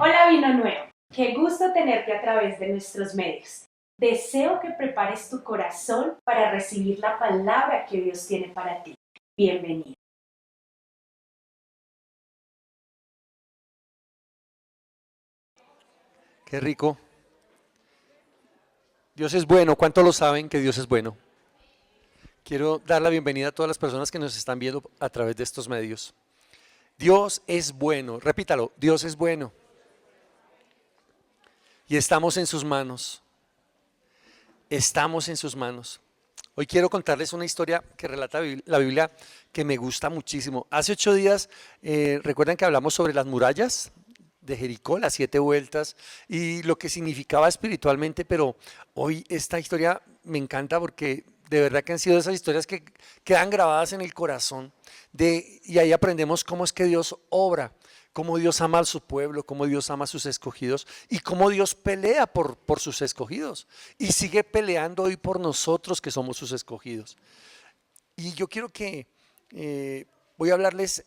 Hola Vino Nuevo, qué gusto tenerte a través de nuestros medios. Deseo que prepares tu corazón para recibir la palabra que Dios tiene para ti. Bienvenido. Qué rico. Dios es bueno. ¿Cuántos lo saben que Dios es bueno? Quiero dar la bienvenida a todas las personas que nos están viendo a través de estos medios. Dios es bueno. Repítalo, Dios es bueno. Y estamos en sus manos. Estamos en sus manos. Hoy quiero contarles una historia que relata la Biblia que me gusta muchísimo. Hace 8 días, recuerdan que hablamos sobre las murallas de Jericó, las 7 vueltas y lo que significaba espiritualmente, pero hoy esta historia me encanta porque de verdad que han sido esas historias que quedan grabadas en el corazón y ahí aprendemos cómo es que Dios obra, cómo Dios ama a su pueblo, cómo Dios ama a sus escogidos y cómo Dios pelea por sus escogidos y sigue peleando hoy por nosotros que somos sus escogidos. Y yo quiero que voy a hablarles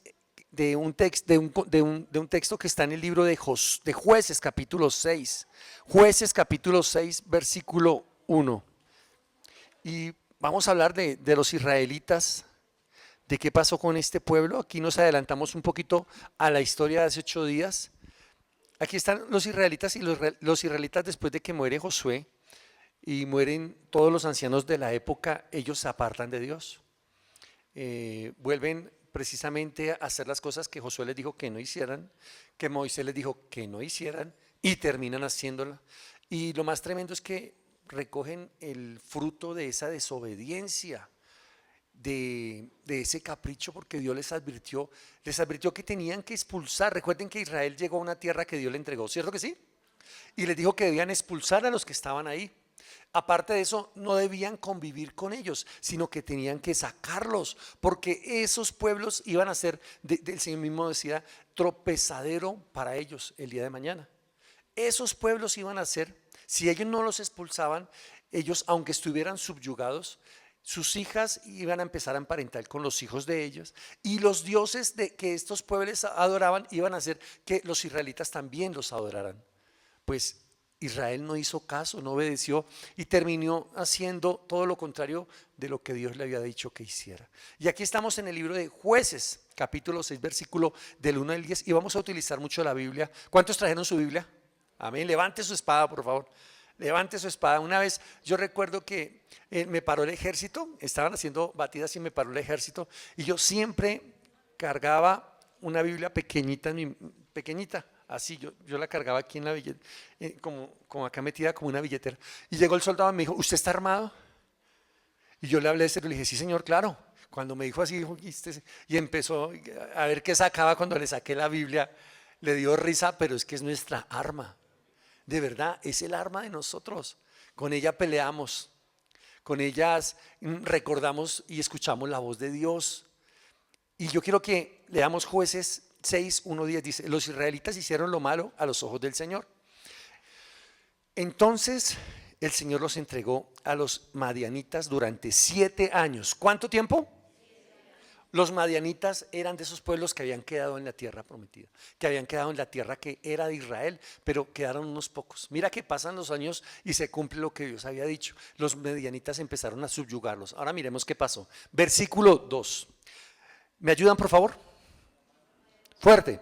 de un texto que está en el libro de Jueces capítulo 6. Jueces capítulo 6 versículo 1. Y vamos a hablar de los israelitas, de qué pasó con este pueblo. Aquí nos adelantamos un poquito a la historia de hace 8 días. Aquí están los israelitas y los israelitas después de que muere Josué y mueren todos los ancianos de la época, ellos se apartan de Dios. Vuelven precisamente a hacer las cosas que Josué les dijo que no hicieran, que Moisés les dijo que no hicieran y terminan haciéndola. Y lo más tremendo es que recogen el fruto de esa desobediencia, de ese capricho, porque Dios les advirtió que tenían que expulsar. Recuerden que Israel llegó a una tierra que Dios le entregó, ¿cierto que sí? Y les dijo que debían expulsar a los que estaban ahí. Aparte de eso, no debían convivir con ellos, sino que tenían que sacarlos, porque esos pueblos iban a ser, el Señor mismo decía, tropezadero para ellos el día de mañana. Esos pueblos iban a ser, si ellos no los expulsaban, ellos, aunque estuvieran subyugados, sus hijas iban a empezar a emparentar con los hijos de ellos, y los dioses que estos pueblos adoraban iban a hacer que los israelitas también los adoraran. Pues Israel no hizo caso, no obedeció y terminó haciendo todo lo contrario de lo que Dios le había dicho que hiciera. Y aquí estamos en el libro de Jueces, capítulo 6, versículo del 1 al 10, y vamos a utilizar mucho la Biblia. ¿Cuántos trajeron su Biblia? Amén. Levante su espada, por favor. Levante su espada. Una vez yo recuerdo que me paró el ejército, estaban haciendo batidas y me paró el ejército, y yo siempre cargaba una Biblia pequeñita, pequeñita. Así, yo la cargaba aquí en la billetera, como acá metida como una billetera. Y llegó el soldado y me dijo, ¿usted está armado? Y yo le hablé de eso y le dije, sí señor, claro. Cuando me dijo así, dijo, y empezó a ver qué sacaba. Cuando le saqué la Biblia, le dio risa, pero es que es nuestra arma. De verdad, es el arma de nosotros. Con ella peleamos, con ellas recordamos y escuchamos la voz de Dios. Y yo quiero que leamos Jueces 6, 1, 10. Dice, los israelitas hicieron lo malo a los ojos del Señor. Entonces el Señor los entregó a los madianitas durante 7 años. ¿Cuánto tiempo? Los madianitas eran de esos pueblos que habían quedado en la tierra prometida, que habían quedado en la tierra que era de Israel, pero quedaron unos pocos. Mira que pasan los años y se cumple lo que Dios había dicho. Los madianitas empezaron a subyugarlos. Ahora miremos qué pasó. Versículo 2. ¿Me ayudan, por favor? Fuerte.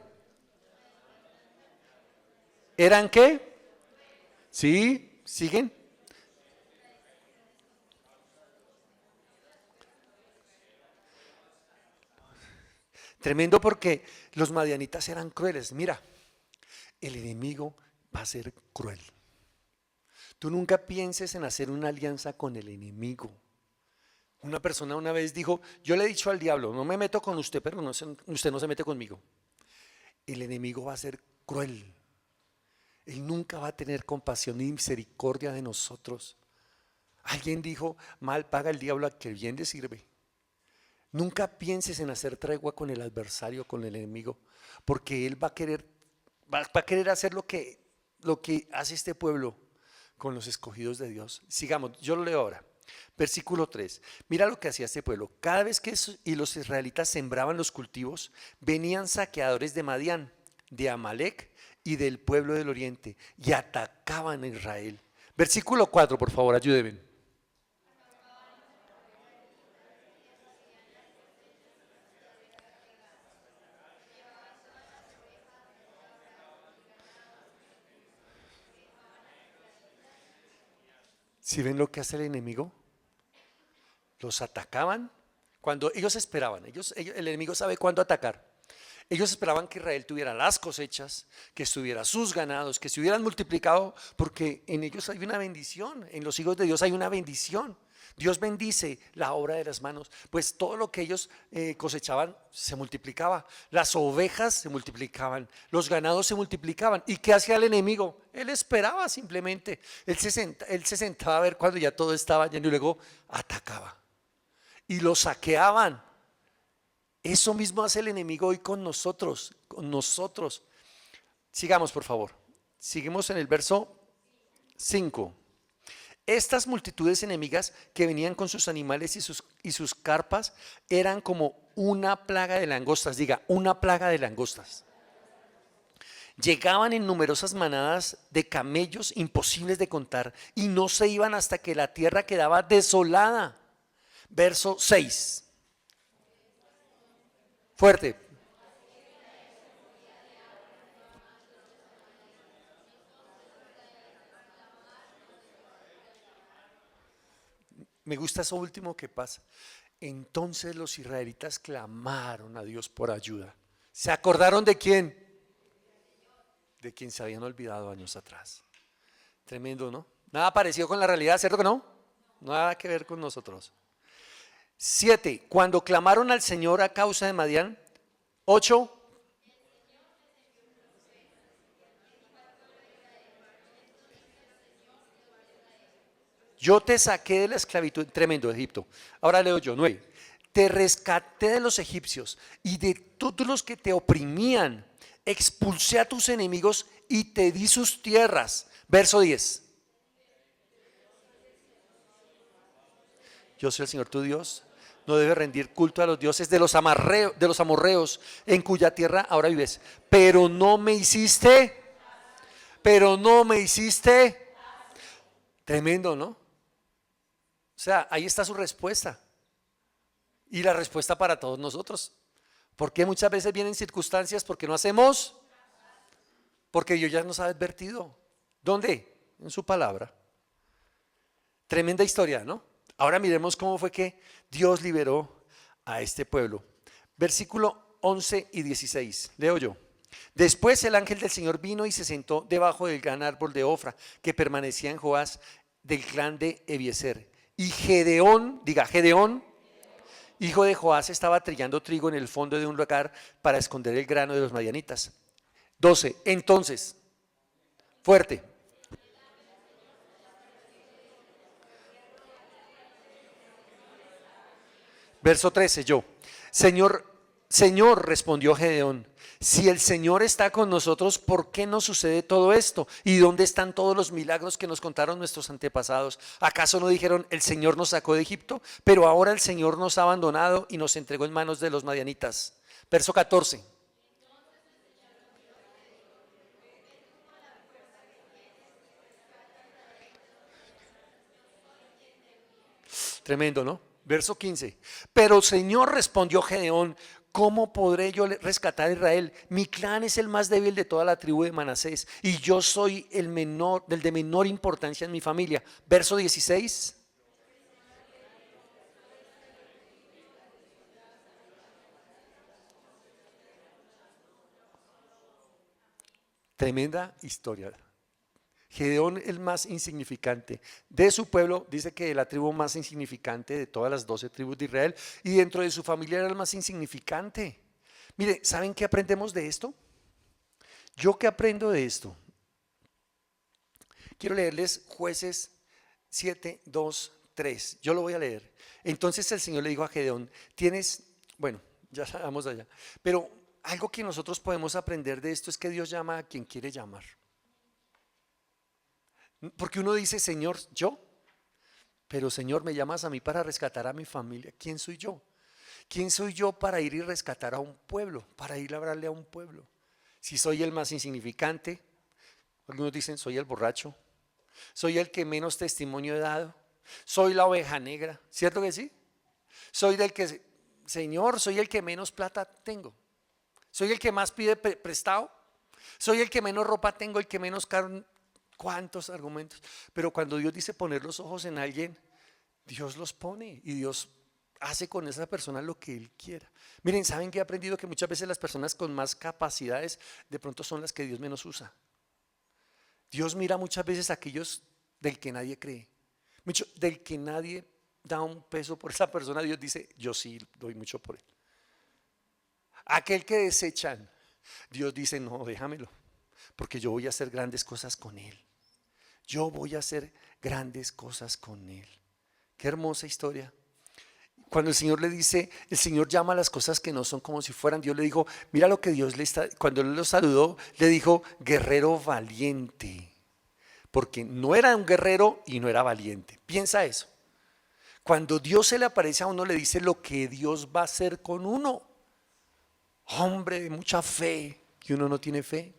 ¿Eran qué? ¿Sí? ¿Siguen? Tremendo porque los madianitas eran crueles. Mira, el enemigo va a ser cruel. Tú nunca pienses en hacer una alianza con el enemigo. Una persona una vez dijo, yo le he dicho al diablo, no me meto con usted, pero usted no se mete conmigo. El enemigo va a ser cruel. Él nunca va a tener compasión ni misericordia de nosotros. Alguien dijo, mal paga el diablo a que bien le sirve. Nunca pienses en hacer tregua con el adversario, con el enemigo, porque él va a querer hacer lo que hace este pueblo con los escogidos de Dios. Sigamos, yo lo leo ahora. Versículo 3. Mira lo que hacía este pueblo. Cada vez que los israelitas sembraban los cultivos, venían saqueadores de Madián, de Amalek y del pueblo del oriente y atacaban a Israel. Versículo 4, por favor, ayúdenme. ¿Si ven lo que hace el enemigo? Los atacaban cuando ellos esperaban. El enemigo sabe cuándo atacar. Ellos esperaban que Israel tuviera las cosechas, que estuviera sus ganados, que se hubieran multiplicado, porque en ellos hay una bendición, en los hijos de Dios hay una bendición. Dios bendice la obra de las manos, pues todo lo que ellos cosechaban se multiplicaba, las ovejas se multiplicaban, los ganados se multiplicaban. ¿Y qué hacía el enemigo? Él esperaba simplemente, él se sentaba a ver cuando ya todo estaba lleno y luego atacaba y lo saqueaban. Eso mismo hace el enemigo hoy con nosotros, con nosotros. Sigamos, por favor. Seguimos en el verso 5. Estas multitudes enemigas que venían con sus animales y sus carpas eran como una plaga de langostas. Diga, una plaga de langostas. Llegaban en numerosas manadas de camellos imposibles de contar y no se iban hasta que la tierra quedaba desolada. Verso 6. Fuerte. Me gusta eso último que pasa. Entonces los israelitas clamaron a Dios por ayuda. ¿Se acordaron de quién? De quien se habían olvidado años atrás. Tremendo, ¿no? Nada parecido con la realidad, ¿cierto que no? Nada que ver con nosotros. 7. Cuando clamaron al Señor a causa de Madián. 8. Yo te saqué de la esclavitud, tremendo, de Egipto. Ahora leo yo, 9. Te rescaté de los egipcios y de todos los que te oprimían. Expulsé a tus enemigos y te di sus tierras. Verso 10. Yo soy el Señor tu Dios. No debes rendir culto a los dioses de los amorreos en cuya tierra ahora vives. Pero no me hiciste. Tremendo, ¿no? O sea, ahí está su respuesta. Y la respuesta para todos nosotros. Porque muchas veces vienen circunstancias porque no hacemos, porque Dios ya nos ha advertido. ¿Dónde? En su palabra. Tremenda historia, ¿no? Ahora miremos cómo fue que Dios liberó a este pueblo. Versículo 11 y 16. Leo yo. Después el ángel del Señor vino y se sentó debajo del gran árbol de Ofra que permanecía en Joás del clan de Ebiezer. Y Gedeón, diga Gedeón, hijo de Joás, estaba trillando trigo en el fondo de un lugar para esconder el grano de los madianitas. 12. Entonces, fuerte. Verso 13, yo. Señor, respondió Gedeón, si el Señor está con nosotros, ¿por qué nos sucede todo esto? ¿Y dónde están todos los milagros que nos contaron nuestros antepasados? ¿Acaso no dijeron, el Señor nos sacó de Egipto, pero ahora el Señor nos ha abandonado y nos entregó en manos de los madianitas? Verso 14. Tremendo, ¿no? Verso 15. Pero Señor, respondió Gedeón, ¿cómo podré yo rescatar a Israel? Mi clan es el más débil de toda la tribu de Manasés y yo soy el menor, del de menor importancia en mi familia. Verso 16. Tremenda historia. Gedeón el más insignificante de su pueblo, dice que la tribu más insignificante de todas las 12 tribus de Israel, y dentro de su familia era el más insignificante. Mire, ¿saben qué aprendemos de esto? ¿Yo qué aprendo de esto? Quiero leerles Jueces 7, 2, 3. Yo lo voy a leer. Entonces el Señor le dijo a Gedeón, bueno, ya vamos allá, pero algo que nosotros podemos aprender de esto es que Dios llama a quien quiere llamar. Porque uno dice, Señor, yo, pero Señor, me llamas a mí para rescatar a mi familia. ¿Quién soy yo? ¿Quién soy yo para ir y rescatar a un pueblo? Para ir a hablarle a un pueblo. si soy el más insignificante, algunos dicen soy el borracho, soy el que menos testimonio he dado, soy la oveja negra, ¿cierto que sí? Soy del que, Señor, soy el que menos plata tengo, soy el que más pide prestado, soy el que menos ropa tengo, el que menos caro. ¿Cuántos argumentos? Pero cuando Dios dice poner los ojos en alguien, Dios los pone y Dios hace con esa persona lo que Él quiera. Miren, ¿saben que he aprendido? Que muchas veces las personas con más capacidades de pronto son las que Dios menos usa. Dios mira muchas veces a aquellos del que nadie cree, del que nadie da un peso por esa persona. Dios dice, yo sí doy mucho por él. Aquel que desechan, Dios dice, no, déjamelo, porque yo voy a hacer grandes cosas con él. Yo voy a hacer grandes cosas con él. Qué hermosa historia. Cuando el Señor le dice, el Señor llama a las cosas que no son como si fueran. Dios le dijo, mira lo que Dios le está, cuando Él lo saludó, le dijo, guerrero valiente. Porque no era un guerrero y no era valiente. Piensa eso. Cuando Dios se le aparece a uno, le dice lo que Dios va a hacer con uno. Hombre de mucha fe, y uno no tiene fe.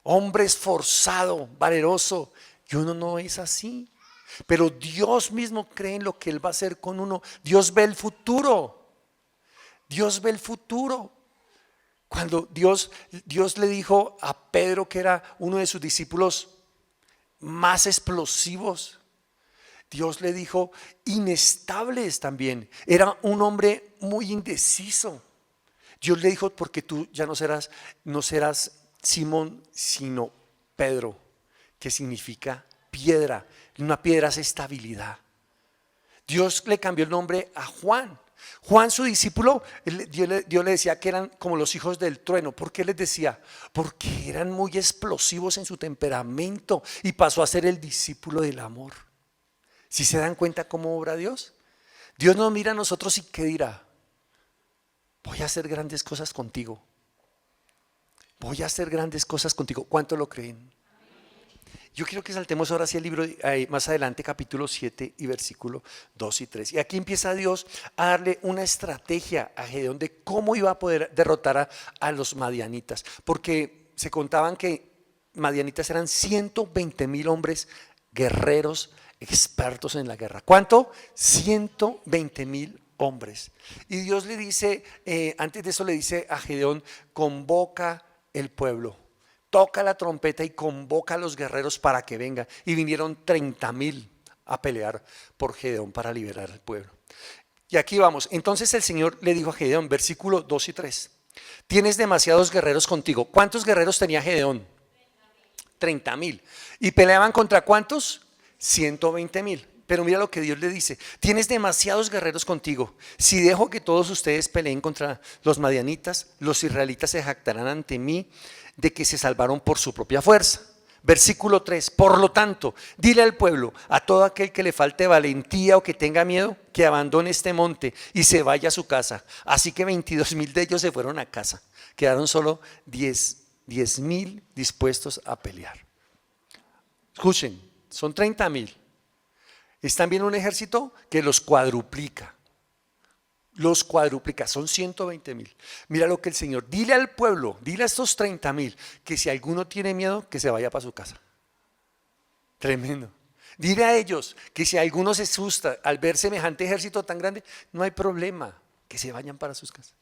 Hombre esforzado, valeroso, y uno no es así. Pero Dios mismo cree en lo que Él va a hacer con uno. Dios ve el futuro. Dios ve el futuro. Cuando Dios le dijo a Pedro, que era uno de sus discípulos más explosivos, Dios le dijo inestables también. Era un hombre muy indeciso. Dios le dijo, porque tú ya no serás Simón, sino Pedro, que significa piedra. Una piedra es estabilidad. Dios le cambió el nombre a Juan. Juan, su discípulo, Dios le decía que eran como los hijos del trueno. ¿Por qué les decía? Porque eran muy explosivos en su temperamento y pasó a ser el discípulo del amor. ¿Sí se dan cuenta cómo obra Dios? Dios nos mira a nosotros y ¿qué dirá? Voy a hacer grandes cosas contigo. Voy a hacer grandes cosas contigo. ¿Cuánto lo creen? Yo quiero que saltemos ahora hacia el libro más adelante, capítulo 7 y versículo 2 y 3. Y aquí empieza Dios a darle una estrategia a Gedeón de cómo iba a poder derrotar a los madianitas. Porque se contaban que madianitas eran 120,000 hombres guerreros expertos en la guerra. ¿Cuánto? 120,000 hombres. Y Dios le dice, antes de eso le dice a Gedeón, convoca el pueblo. Toca la trompeta y convoca a los guerreros para que vengan. Y vinieron 30,000 a pelear por Gedeón para liberar al pueblo. Y aquí vamos. Entonces el Señor le dijo a Gedeón, versículo 2 y 3. Tienes demasiados guerreros contigo. ¿Cuántos guerreros tenía Gedeón? 30,000. ¿Y peleaban contra cuántos? 120,000. Pero mira lo que Dios le dice: tienes demasiados guerreros contigo. Si dejo que todos ustedes peleen contra los madianitas, los israelitas se jactarán ante mí de que se salvaron por su propia fuerza. Versículo 3. Por lo tanto, dile al pueblo, a todo aquel que le falte valentía o que tenga miedo, que abandone este monte y se vaya a su casa. Así que 22,000 de ellos se fueron a casa. Quedaron solo 10,000 dispuestos a pelear. Escuchen, son 30,000. Es también un ejército que los cuadruplica. Son 120,000. Mira lo que el Señor, dile al pueblo, dile a estos 30,000 que si alguno tiene miedo, que se vaya para su casa. Tremendo. Dile a ellos que si alguno se asusta al ver semejante ejército tan grande, no hay problema, que se vayan para sus casas.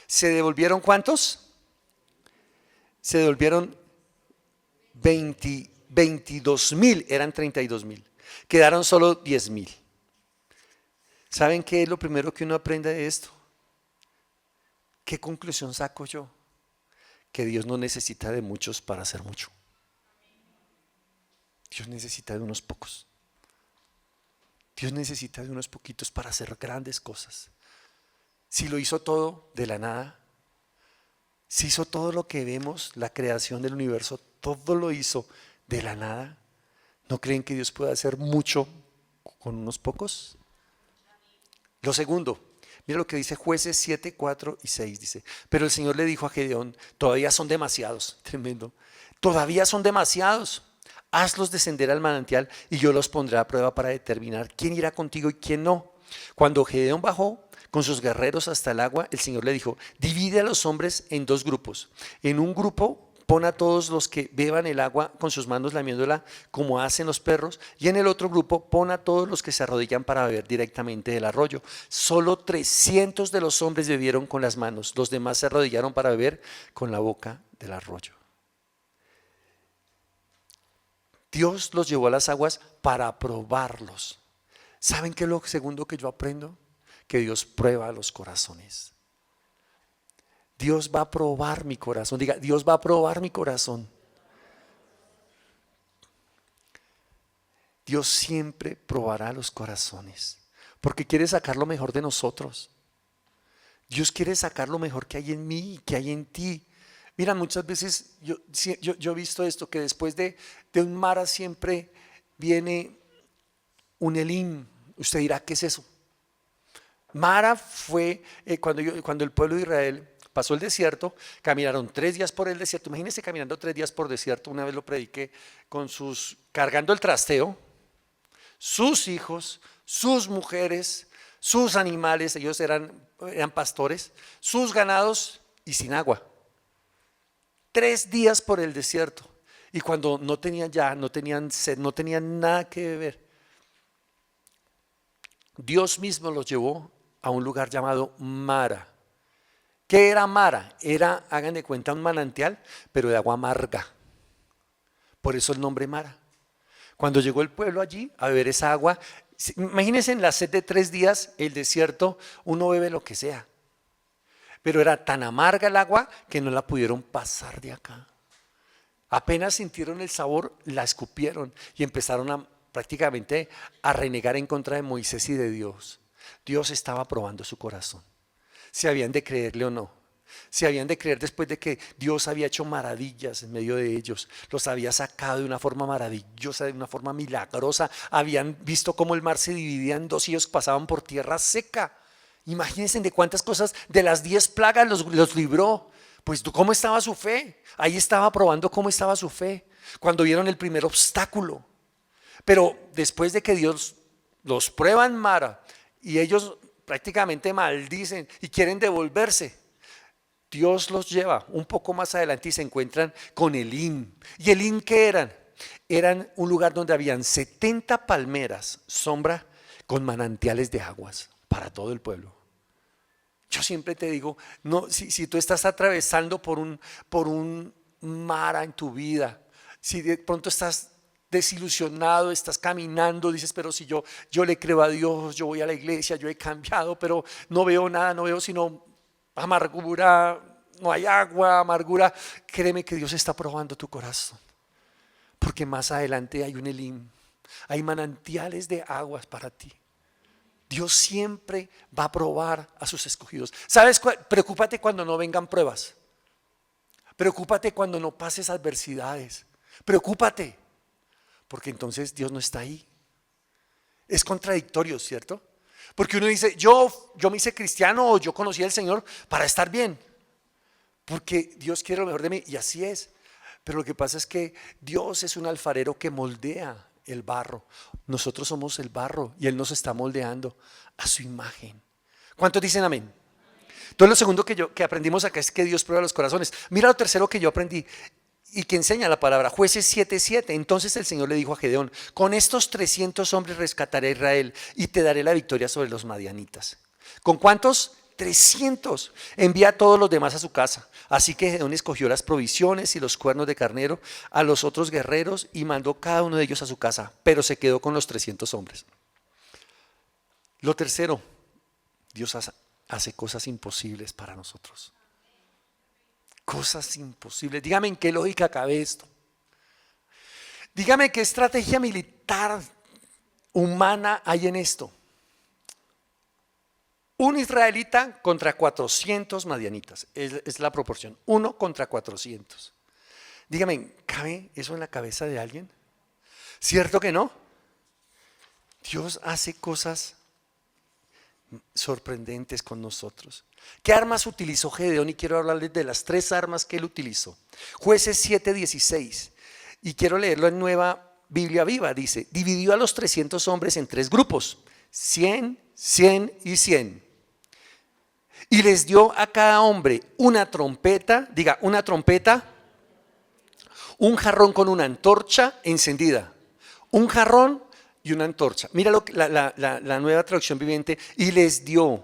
¿Se devolvieron cuántos? Se devolvieron 22,000, eran 32,000. Quedaron solo 10,000. ¿Saben qué es lo primero que uno aprende de esto? ¿Qué conclusión saco yo? Que Dios no necesita de muchos para hacer mucho. Dios necesita de unos pocos. Dios necesita de unos poquitos para hacer grandes cosas. Si lo hizo todo de la nada, si hizo todo lo que vemos, la creación del universo, todo lo hizo de la nada, ¿no creen que Dios puede hacer mucho con unos pocos? Lo segundo, mira lo que dice Jueces 7, 4 y 6, dice: pero el Señor le dijo a Gedeón, todavía son demasiados, tremendo, todavía son demasiados, hazlos descender al manantial y yo los pondré a prueba para determinar quién irá contigo y quién no. Cuando Gedeón bajó, con sus guerreros hasta el agua, el Señor le dijo: divide a los hombres en dos grupos. En un grupo pon a todos los que beban el agua con sus manos lamiéndola como hacen los perros, y en el otro grupo pon a todos los que se arrodillan para beber directamente del arroyo. Solo 300 de los hombres bebieron con las manos, los demás se arrodillaron para beber con la boca del arroyo. Dios los llevó a las aguas para probarlos. ¿Saben qué es lo segundo que yo aprendo? Que Dios prueba los corazones. Dios va a probar mi corazón. Diga, Dios va a probar mi corazón. Dios siempre probará los corazones, porque quiere sacar lo mejor de nosotros. Dios quiere sacar lo mejor que hay en mí y que hay en ti. Mira, muchas veces yo he visto esto, que después de un Mara siempre viene un Elim. Usted dirá, ¿qué es eso? Mara fue cuando el pueblo de Israel pasó el desierto, caminaron 3 días por el desierto. Imagínense caminando 3 días por desierto. Una vez lo prediqué, cargando el trasteo, sus hijos, sus mujeres, sus animales, ellos eran pastores, sus ganados y sin agua. 3 días por el desierto. Y cuando no tenían sed, no tenían nada que beber, Dios mismo los llevó a un lugar llamado Mara. ¿Qué era Mara? Era, hagan de cuenta, un manantial, pero de agua amarga. Por eso el nombre Mara. Cuando llegó el pueblo allí a beber esa agua, imagínense, en la sed de 3 días, el desierto, uno bebe lo que sea. Pero era tan amarga el agua que no la pudieron pasar de acá. Apenas sintieron el sabor, la escupieron y empezaron prácticamente a renegar en contra de Moisés y de Dios. Dios estaba probando su corazón. Si habían de creerle o no. Si habían de creer después de que Dios había hecho maravillas en medio de ellos. Los había sacado de una forma maravillosa, de una forma milagrosa. Habían visto cómo el mar se dividía en dos y ellos pasaban por tierra seca. Imagínense de cuántas cosas, de las 10 plagas los libró. Pues ¿cómo estaba su fe? Ahí estaba probando cómo estaba su fe, cuando vieron el primer obstáculo. Pero después de que Dios los prueba en Mara y ellos prácticamente maldicen y quieren devolverse, Dios los lleva un poco más adelante y se encuentran con Elim. ¿Y Elim qué eran? Eran un lugar donde habían 70 palmeras, sombra, con manantiales de aguas para todo el pueblo. Yo siempre te digo, no, si tú estás atravesando por un Mara en tu vida, si de pronto estás desilusionado, estás caminando, dices, pero si yo le creo a Dios, yo voy a la iglesia, yo he cambiado, pero no veo nada, no veo sino amargura, no hay agua, amargura. Créeme que Dios está probando tu corazón, porque más adelante hay un Elim, hay manantiales de aguas para ti. Dios siempre va a probar a sus escogidos. ¿Sabes? Preocúpate cuando no vengan pruebas. Preocúpate cuando no pases adversidades. Preocúpate, porque entonces Dios no está ahí. Es contradictorio, ¿cierto? Porque uno dice, yo me hice cristiano o yo conocí al Señor para estar bien, porque Dios quiere lo mejor de mí, y así es. Pero lo que pasa es que Dios es un alfarero que moldea el barro. Nosotros somos el barro y Él nos está moldeando a su imagen. ¿Cuántos dicen amén? Entonces lo segundo que aprendimos acá es que Dios prueba los corazones. Mira lo tercero que yo aprendí y que enseña la palabra, Jueces 7:7. Entonces el Señor le dijo a Gedeón: con estos 300 hombres rescataré a Israel y te daré la victoria sobre los madianitas. ¿Con cuántos? 300. Envía a todos los demás a su casa. Así que Gedeón escogió las provisiones y los cuernos de carnero a los otros guerreros y mandó cada uno de ellos a su casa, pero se quedó con los 300 hombres. Lo tercero, Dios hace cosas imposibles para nosotros. Cosas imposibles. Dígame en qué lógica cabe esto. Dígame qué estrategia militar humana hay en esto. Un israelita contra 400 madianitas, es la proporción, 1 contra 400. Dígame, ¿cabe eso en la cabeza de alguien? ¿Cierto que no? Dios hace cosas sorprendentes con nosotros. ¿Qué armas utilizó Gedeón? Y quiero hablarles de las 3 armas que él utilizó. Jueces 7:16, y quiero leerlo en Nueva Biblia Viva. Dice: dividió a los 300 hombres en 3 grupos, 100, 100 y 100. Y les dio a cada hombre una trompeta, diga, una trompeta, un jarrón con una antorcha encendida. Un jarrón y una antorcha. Mira lo que la nueva traducción viviente. Y les dio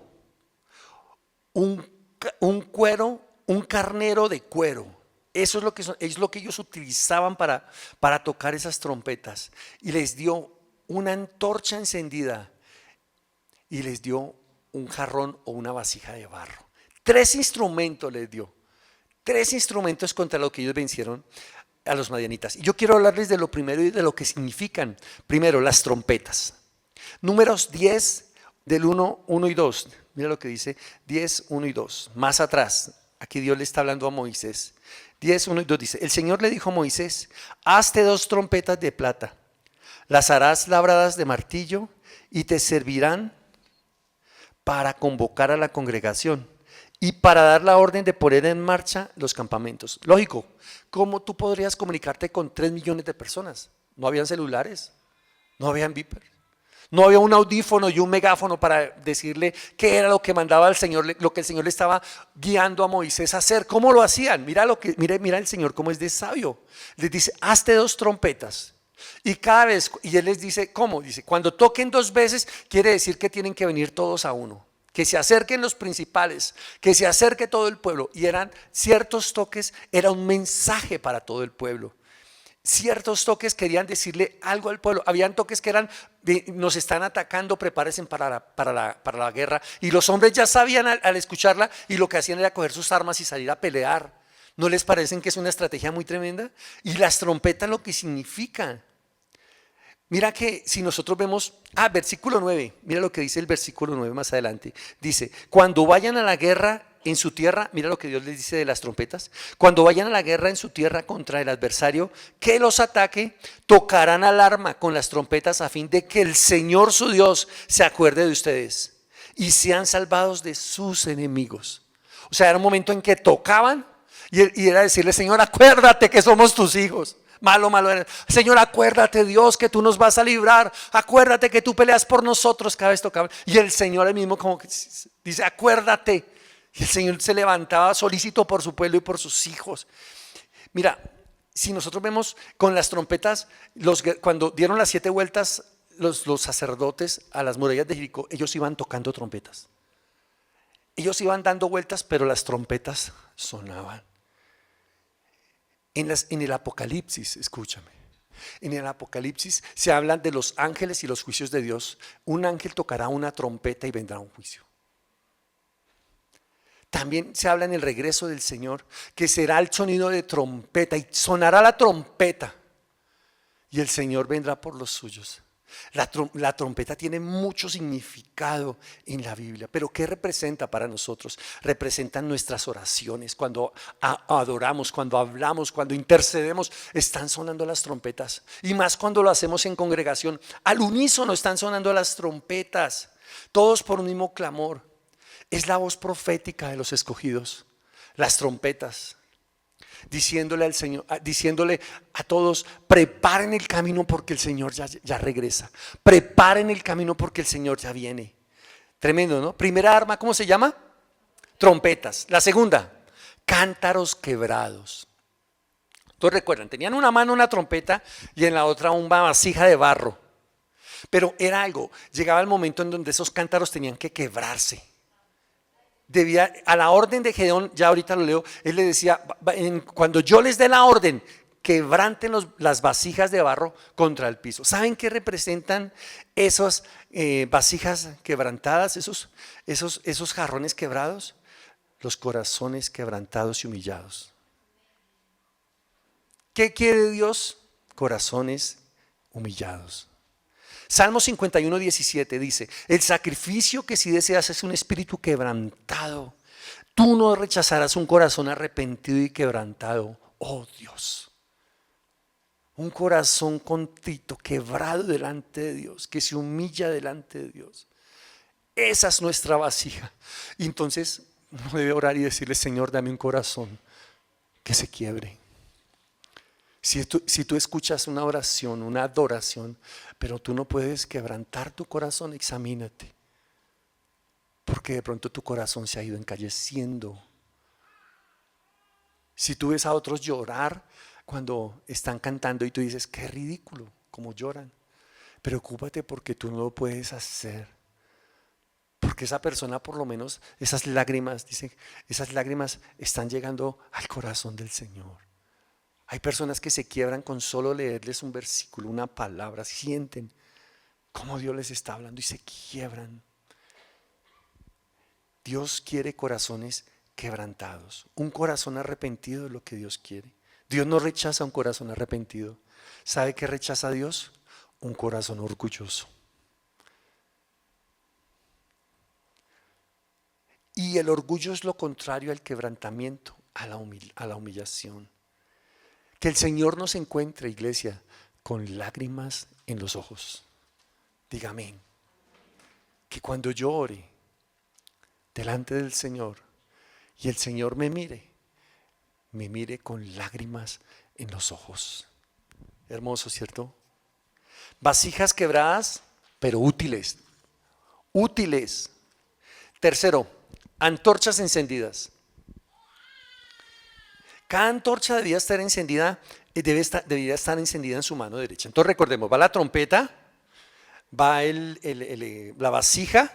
un cuero, un carnero de cuero. Eso es lo que ellos utilizaban para tocar esas trompetas. Y les dio una antorcha encendida. Y les dio un jarrón o una vasija de barro. 3 instrumentos les dio. 3 instrumentos contra lo que ellos vencieron a los madianitas. Y yo quiero hablarles de lo primero y de lo que significan. Primero, las trompetas. Números 10 del 1 y 2. Mira lo que dice 10, 1 y 2. Más atrás, aquí Dios le está hablando a Moisés. 10, 1 y 2 dice: el Señor le dijo a Moisés: hazte 2 trompetas de plata. Las harás labradas de martillo y te servirán para convocar a la congregación y para dar la orden de poner en marcha los campamentos. Lógico, ¿cómo tú podrías comunicarte con 3 millones de personas? No habían celulares, no habían beeper, no había un audífono y un megáfono para decirle qué era lo que mandaba el Señor, lo que el Señor le estaba guiando a Moisés a hacer. ¿Cómo lo hacían? Mira el Señor cómo es de sabio. Les dice: hazte 2 trompetas. Y cada vez, y él les dice, ¿cómo? Dice, cuando toquen 2 veces, quiere decir que tienen que venir todos a uno. Que se acerquen los principales, que se acerque todo el pueblo. Y eran ciertos toques, era un mensaje para todo el pueblo. Ciertos toques querían decirle algo al pueblo. Habían toques que eran: nos están atacando, prepárense para la guerra. Y los hombres ya sabían al escucharla, y lo que hacían era coger sus armas y salir a pelear. ¿No les parecen que es una estrategia muy tremenda? Y las trompetas lo que significan. Mira que si nosotros vemos, versículo 9, mira lo que dice el versículo 9 más adelante. Dice: cuando vayan a la guerra en su tierra, mira lo que Dios les dice de las trompetas. Cuando vayan a la guerra en su tierra contra el adversario que los ataque, tocarán alarma con las trompetas a fin de que el Señor su Dios se acuerde de ustedes y sean salvados de sus enemigos. O sea, era un momento en que tocaban y era decirle: Señor, acuérdate que somos tus hijos. Malo era: Señor, acuérdate, Dios, que tú nos vas a librar. Acuérdate que tú peleas por nosotros. Cada vez tocaban. Y el Señor el mismo como que dice: acuérdate. Y el Señor se levantaba solícito por su pueblo y por sus hijos. Mira, si nosotros vemos con las trompetas, cuando dieron las 7 vueltas los sacerdotes a las murallas de Jericó, ellos iban tocando trompetas. Ellos iban dando vueltas, pero las trompetas sonaban. En el Apocalipsis, escúchame, en el Apocalipsis se hablan de los ángeles y los juicios de Dios. Un ángel tocará una trompeta y vendrá un juicio. También se habla en el regreso del Señor, que será el sonido de trompeta, y sonará la trompeta y el Señor vendrá por los suyos. La trompeta tiene mucho significado en la Biblia, pero ¿qué representa para nosotros? Representan nuestras oraciones. Cuando adoramos, cuando hablamos, cuando intercedemos, están sonando las trompetas. Y más cuando lo hacemos en congregación, al unísono están sonando las trompetas, todos por un mismo clamor. Es la voz profética de los escogidos, las trompetas, diciéndole al Señor, diciéndole a todos: preparen el camino porque el Señor ya regresa. Preparen el camino porque el Señor ya viene. Tremendo, ¿no? Primera arma, ¿cómo se llama? Trompetas. La segunda, cántaros quebrados. Entonces recuerdan, tenían en una mano una trompeta y en la otra una vasija de barro. Pero era algo, llegaba el momento en donde esos cántaros tenían que quebrarse. A la orden de Gedeón, ya ahorita lo leo, él le decía: cuando yo les dé la orden, quebranten las vasijas de barro contra el piso. ¿Saben qué representan esas vasijas quebrantadas, esos jarrones quebrados? Los corazones quebrantados y humillados. ¿Qué quiere Dios? Corazones humillados. Salmo 51, 17 dice: el sacrificio que si deseas es un espíritu quebrantado. Tú no rechazarás un corazón arrepentido y quebrantado, oh Dios. Un corazón contrito, quebrado delante de Dios, que se humilla delante de Dios. Esa es nuestra vasija. Y entonces uno debe orar y decirle: Señor, dame un corazón que se quiebre. Si tú escuchas una oración, una adoración, pero tú no puedes quebrantar tu corazón, examínate. porque de pronto tu corazón se ha ido encalleciendo. Si tú ves a otros llorar cuando están cantando y tú dices, qué ridículo, cómo lloran. Preocúpate porque tú no lo puedes hacer. Porque esa persona, por lo menos, esas lágrimas, dice, esas lágrimas están llegando al corazón del Señor. Hay personas que se quiebran con solo leerles un versículo, una palabra, sienten cómo Dios les está hablando y se quiebran. Dios quiere corazones quebrantados. Un corazón arrepentido es lo que Dios quiere. Dios no rechaza un corazón arrepentido. ¿Sabe qué rechaza Dios? Un corazón orgulloso. Y el orgullo es lo contrario al quebrantamiento, a la humillación. Que el Señor nos encuentre, iglesia, con lágrimas en los ojos. Diga amén. Que cuando yo ore delante del Señor y el Señor me mire con lágrimas en los ojos. Hermoso, ¿cierto? Vasijas quebradas, pero útiles. Útiles. Tercero, antorchas encendidas. Cada antorcha debía estar encendida, debía estar encendida en su mano derecha. Entonces recordemos, va la trompeta, va la vasija,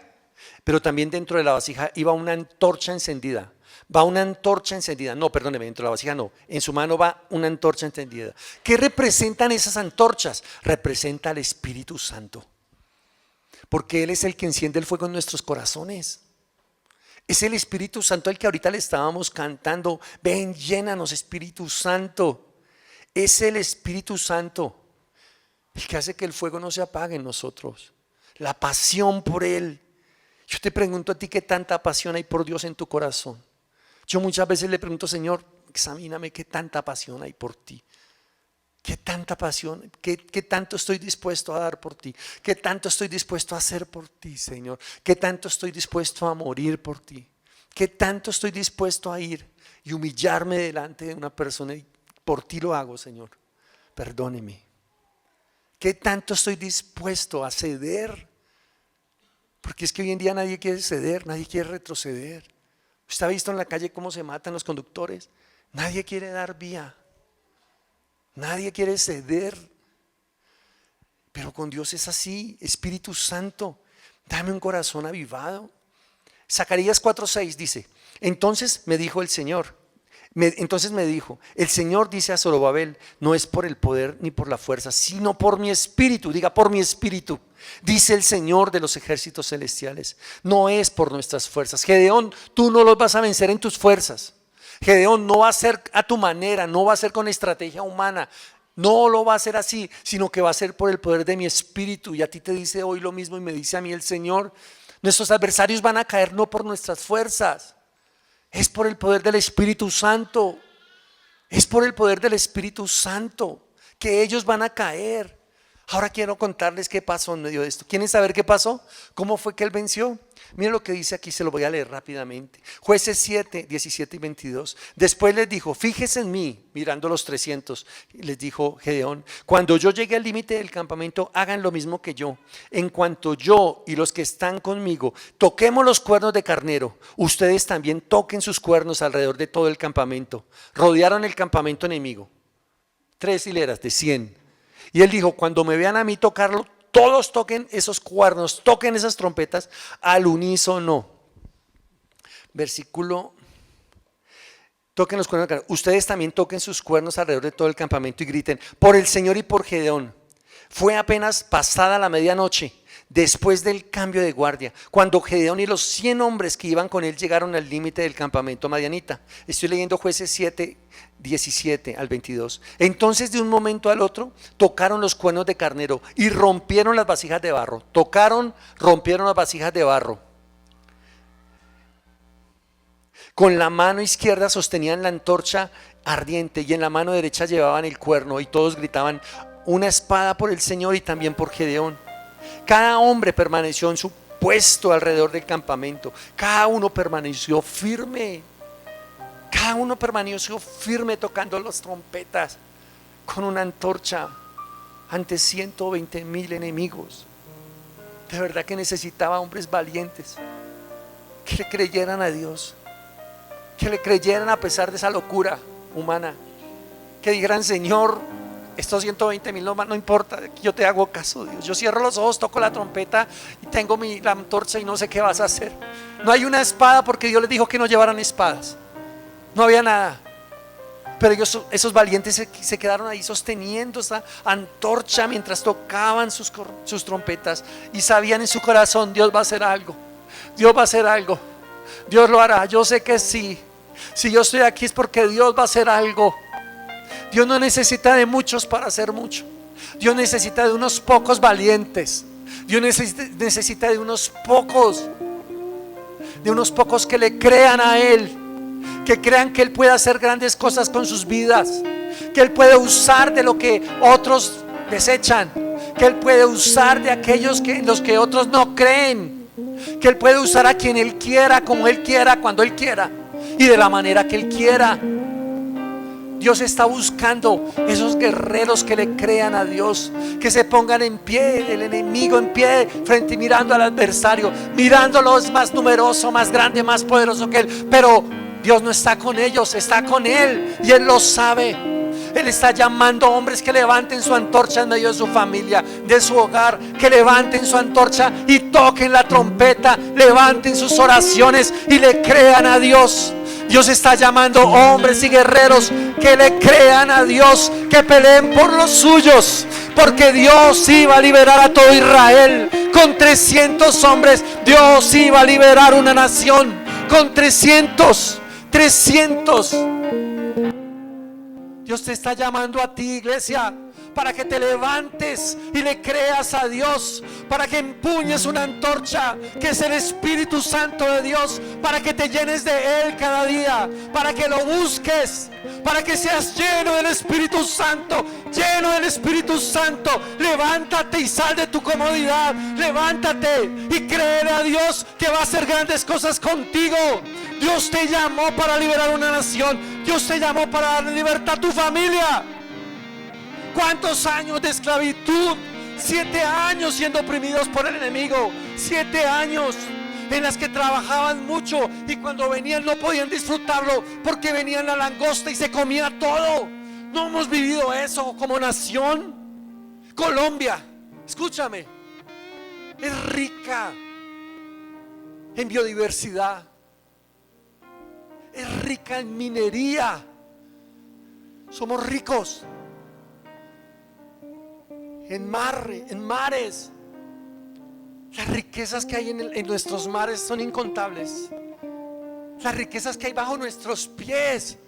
pero también dentro de la vasija iba una antorcha encendida. Va una antorcha encendida. No, perdóneme, dentro de la vasija no. En su mano va una antorcha encendida. ¿Qué representan esas antorchas? Representa al Espíritu Santo. Porque Él es el que enciende el fuego en nuestros corazones. Es el Espíritu Santo el que ahorita le estábamos cantando. Ven, llénanos, Espíritu Santo. Es el Espíritu Santo el que hace que el fuego no se apague en nosotros. La pasión por Él. Yo te pregunto a ti, ¿qué tanta pasión hay por Dios en tu corazón? Yo muchas veces le pregunto, Señor, examíname, ¿qué tanta pasión hay por ti? ¿Qué tanta pasión, qué tanto estoy dispuesto a dar por ti? ¿Qué tanto estoy dispuesto a hacer por ti, Señor? ¿Qué tanto estoy dispuesto a morir por ti? ¿Qué tanto estoy dispuesto a ir y humillarme delante de una persona? Y por ti lo hago, Señor. Perdóneme. ¿Qué tanto estoy dispuesto a ceder? Porque es que hoy en día nadie quiere ceder, nadie quiere retroceder. ¿Usted ha visto en la calle cómo se matan los conductores? Nadie quiere dar vía. Nadie quiere ceder. Pero con Dios es así. Espíritu Santo, dame un corazón avivado. Zacarías 4:6 dice, entonces me dijo el Señor, el Señor dice a Zorobabel, no es por el poder ni por la fuerza, sino por mi espíritu. Diga, por mi espíritu, dice el Señor de los ejércitos celestiales. No es por nuestras fuerzas. Gedeón, tú no los vas a vencer en tus fuerzas. Gedeón no va a ser a tu manera, no va a ser con estrategia humana. No lo va a hacer así, sino que va a ser por el poder de mi espíritu. Y a ti te dice hoy lo mismo y me dice a mí el Señor, nuestros adversarios van a caer no por nuestras fuerzas. Es por el poder del Espíritu Santo. Es por el poder del Espíritu Santo que ellos van a caer. Ahora quiero contarles qué pasó en medio de esto. ¿Quieren saber qué pasó? ¿Cómo fue que él venció? Miren lo que dice aquí, se lo voy a leer rápidamente. Jueces 7, 17 y 22. Después les dijo, fíjese en mí, mirando los 300. Les dijo Gedeón, cuando yo llegue al límite del campamento, hagan lo mismo que yo. En cuanto yo y los que están conmigo toquemos los cuernos de carnero, ustedes también toquen sus cuernos alrededor de todo el campamento. Rodearon el campamento enemigo. 3 hileras de 100. Y él dijo, cuando me vean a mí tocarlo, todos toquen esos cuernos, toquen esas trompetas al unísono. Versículo, toquen los cuernos. Ustedes también toquen sus cuernos alrededor de todo el campamento y griten, por el Señor y por Gedeón. Fue apenas pasada la medianoche, después del cambio de guardia, cuando Gedeón y los 100 hombres que iban con él llegaron al límite del campamento madianita. Estoy leyendo Jueces 7, 17 al 22. Entonces de un momento al otro tocaron los cuernos de carnero y rompieron las vasijas de barro. Rompieron las vasijas de barro. Con la mano izquierda sostenían la antorcha ardiente y en la mano derecha llevaban el cuerno y todos gritaban, una espada por el Señor y también por Gedeón. Cada hombre permaneció en su puesto alrededor del campamento. Cada uno permaneció firme. Cada uno permaneció firme tocando las trompetas con una antorcha ante 120,000 enemigos. De verdad que necesitaba hombres valientes. que le creyeran a Dios, que le creyeran a pesar de esa locura humana, que dijeran: Señor, estos 120,000 no importa, yo te hago caso, Dios. Yo cierro los ojos, toco la trompeta y tengo la antorcha y no sé qué vas a hacer. No hay una espada porque Dios les dijo que no llevaran espadas, no había nada. Pero ellos, esos valientes, se quedaron ahí sosteniendo esa antorcha mientras tocaban sus trompetas, y sabían en su corazón: Dios va a hacer algo, Dios va a hacer algo, Dios lo hará. Yo sé que sí, si yo estoy aquí es porque Dios va a hacer algo. Dios no necesita de muchos para hacer mucho. Dios necesita de unos pocos valientes. Dios necesita de unos pocos que le crean a Él, que crean que Él puede hacer grandes cosas con sus vidas, que Él puede usar de lo que otros desechan, que Él puede usar de aquellos en los que otros no creen, que Él puede usar a quien Él quiera, como Él quiera, cuando Él quiera y de la manera que Él quiera. Dios está buscando esos guerreros que le crean a Dios, que se pongan en pie, el enemigo en pie, frente, mirando al adversario, mirándolo. Es más numeroso, más grande, más poderoso que Él, pero Dios no está con ellos, está con Él, y Él lo sabe. Él está llamando a hombres que levanten su antorcha en medio de su familia, de su hogar, que levanten su antorcha y toquen la trompeta, levanten sus oraciones y le crean a Dios. Dios está llamando hombres y guerreros que le crean a Dios, que peleen por los suyos, porque Dios iba a liberar a todo Israel. Con 300 hombres Dios iba a liberar una nación. Con 300. Dios te está llamando a ti, iglesia, para que te levantes y le creas a Dios, para que empuñes una antorcha que es el Espíritu Santo de Dios, para que te llenes de Él cada día, para que lo busques, para que seas lleno del Espíritu Santo, lleno del Espíritu Santo. Levántate y sal de tu comodidad, levántate y créele a Dios que va a hacer grandes cosas contigo. Dios te llamó para liberar una nación, Dios te llamó para dar libertad a tu familia. ¿Cuántos años de esclavitud? 7 años siendo oprimidos por el enemigo. 7 años en las que trabajaban mucho, y cuando venían no podían disfrutarlo porque venían la langosta y se comía todo. No hemos vivido eso como nación. Colombia, escúchame, es rica en biodiversidad, es rica en minería. Somos ricos en mares. Las riquezas que hay en nuestros mares son incontables. Las riquezas que hay bajo nuestros pies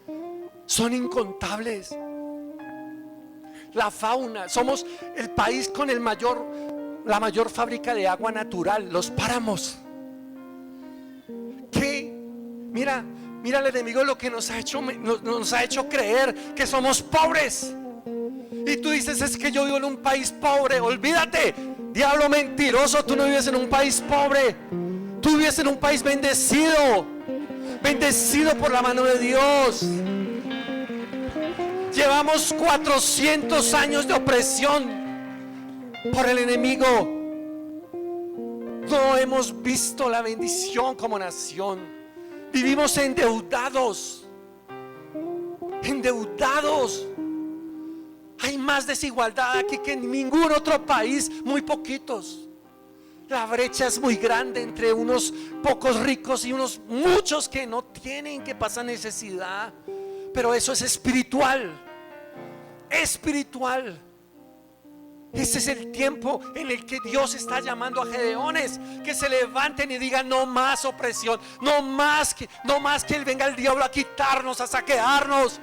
son incontables. La fauna, somos el país con la mayor fábrica de agua natural, los páramos. ¿Qué? Mira el enemigo lo que nos ha hecho creer que somos pobres. Y tú dices: es que yo vivo en un país pobre. Olvídate, diablo mentiroso, tú no vives en un país pobre. Tú vives en un país bendecido, bendecido por la mano de Dios. Llevamos 400 años de opresión por el enemigo. No hemos visto la bendición como nación. Vivimos endeudados. Hay más desigualdad aquí que en ningún otro país, muy poquitos. La brecha es muy grande entre unos pocos ricos y unos muchos que no tienen, que pasan necesidad. Pero eso es espiritual. Ese es el tiempo en el que Dios está llamando a gedeones que se levanten y digan: no más opresión, no más que venga el diablo a quitarnos, a saquearnos.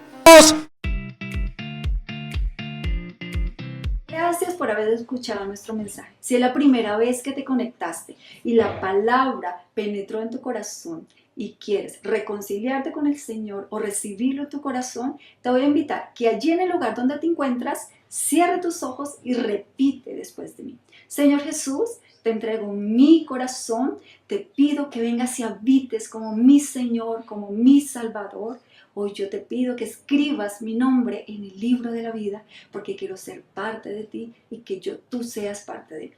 Gracias por haber escuchado nuestro mensaje. Si es la primera vez que te conectaste y la palabra penetró en tu corazón y quieres reconciliarte con el Señor o recibirlo en tu corazón, te voy a invitar que allí en el lugar donde te encuentras, cierre tus ojos y repite después de mí: Señor Jesús, te entrego mi corazón, te pido que vengas y habites como mi Señor, como mi Salvador. Hoy yo te pido que escribas mi nombre en el libro de la vida, porque quiero ser parte de ti y que tú seas parte de mí.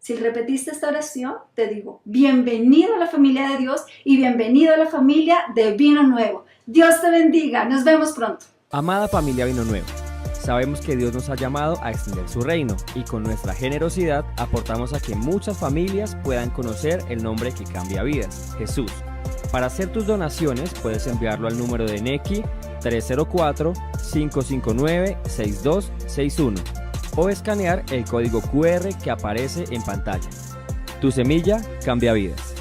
Si repetiste esta oración, te digo, bienvenido a la familia de Dios y bienvenido a la familia de Vino Nuevo. Dios te bendiga, nos vemos pronto. Amada familia Vino Nuevo, sabemos que Dios nos ha llamado a extender su reino y con nuestra generosidad aportamos a que muchas familias puedan conocer el nombre que cambia vidas, Jesús. Para hacer tus donaciones puedes enviarlo al número de Nequi 304-559-6261 o escanear el código QR que aparece en pantalla. Tu semilla cambia vidas.